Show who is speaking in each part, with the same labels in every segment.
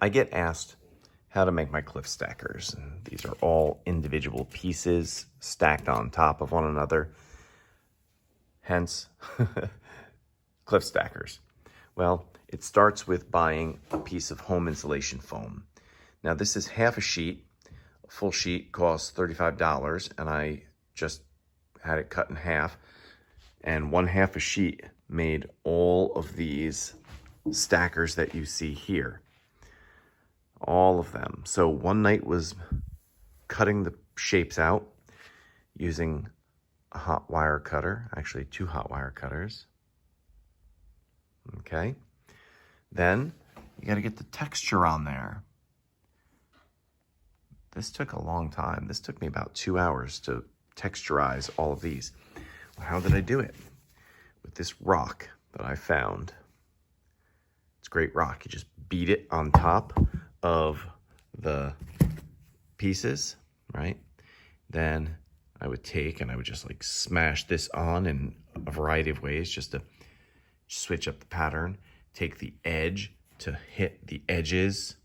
Speaker 1: I get asked how to make my cliff stackers. And these are all individual pieces stacked on top of one another, hence cliff stackers. Well, it starts with buying a piece of home insulation foam. Now this is half a sheet. A full sheet costs $35, and I just had it cut in half. And 1/2 a sheet made all of these stackers that you see here. All of them. So one night was cutting the shapes out using a hot wire cutter, actually 2 hot wire cutters. Okay. Then you got to get the texture on there. This took a long time. This took me about 2 hours to texturize all of these. Well, how did I do it? With this rock that I found. It's great rock. You just beat it on top of the pieces, right? Then I would take and I would just like smash this on in a variety of ways just to switch up the pattern. Take the edge to hit the edges.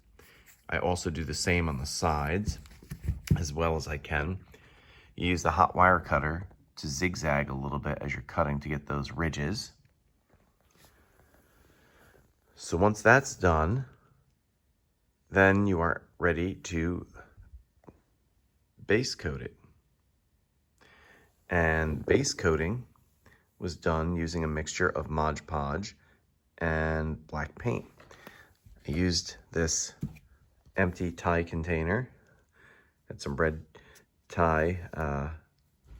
Speaker 1: I also do the same on the sides as well as I can. You use the hot wire cutter to zigzag a little bit as you're cutting to get those ridges. So once that's done, then you are ready to base coat it. And base coating was done using a mixture of Mod Podge and black paint. I used this empty Thai container. Had some red Thai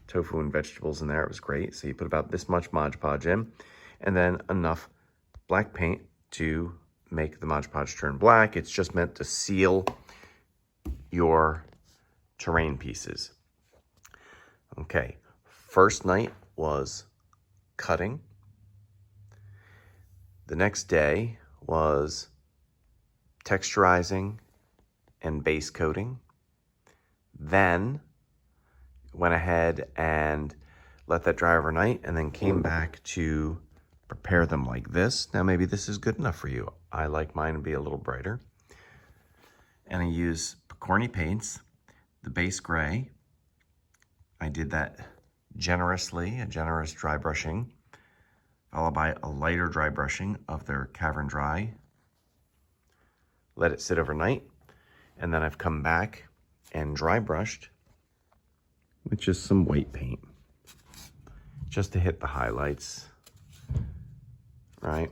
Speaker 1: tofu and vegetables in there. It was great. So you put about this much Mod Podge in, and then enough black paint to make the Mod Podge turn black. It's just meant to seal your terrain pieces. Okay, first night was cutting. The next day was texturizing and base coating. Then went ahead and let that dry overnight and then came back to prepare them like this. Now maybe this is good enough for you. I like mine to be a little brighter. And I use Picorni paints, the base gray. I did that generously, a generous dry brushing, followed by a lighter dry brushing of their Cavern Dry. Let it sit overnight, and then I've come back and dry brushed with just some white paint, just to hit the highlights, right?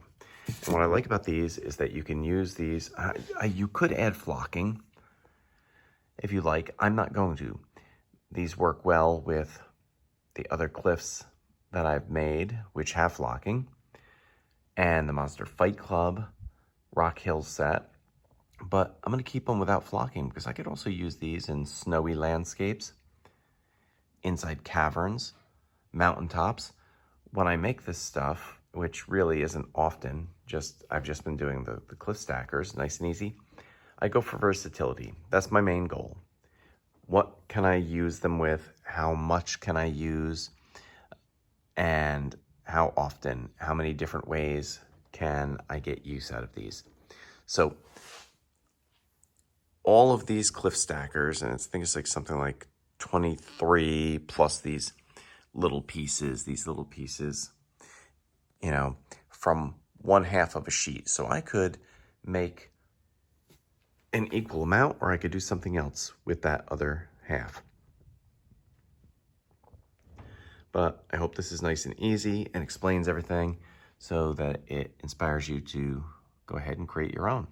Speaker 1: And what I like about these is that you can use these, you could add flocking if you like. I'm not going to. These work well with the other cliffs that I've made, which have flocking, and the Monster Fight Club Rock Hill set. But I'm going to keep them without flocking because I could also use these in snowy landscapes, inside caverns, mountaintops. When I make this stuff, which really isn't often, I've just been doing the cliff stackers, nice and easy, I go for versatility. That's my main goal. What can I use them with? How much can I use? And how often? How many different ways can I get use out of these? So all of these cliff stackers, and I think it's like something like 23 plus these little pieces, you know, from 1/2 of a sheet. So I could make an equal amount, or I could do something else with that other half. But I hope this is nice and easy and explains everything so that it inspires you to go ahead and create your own.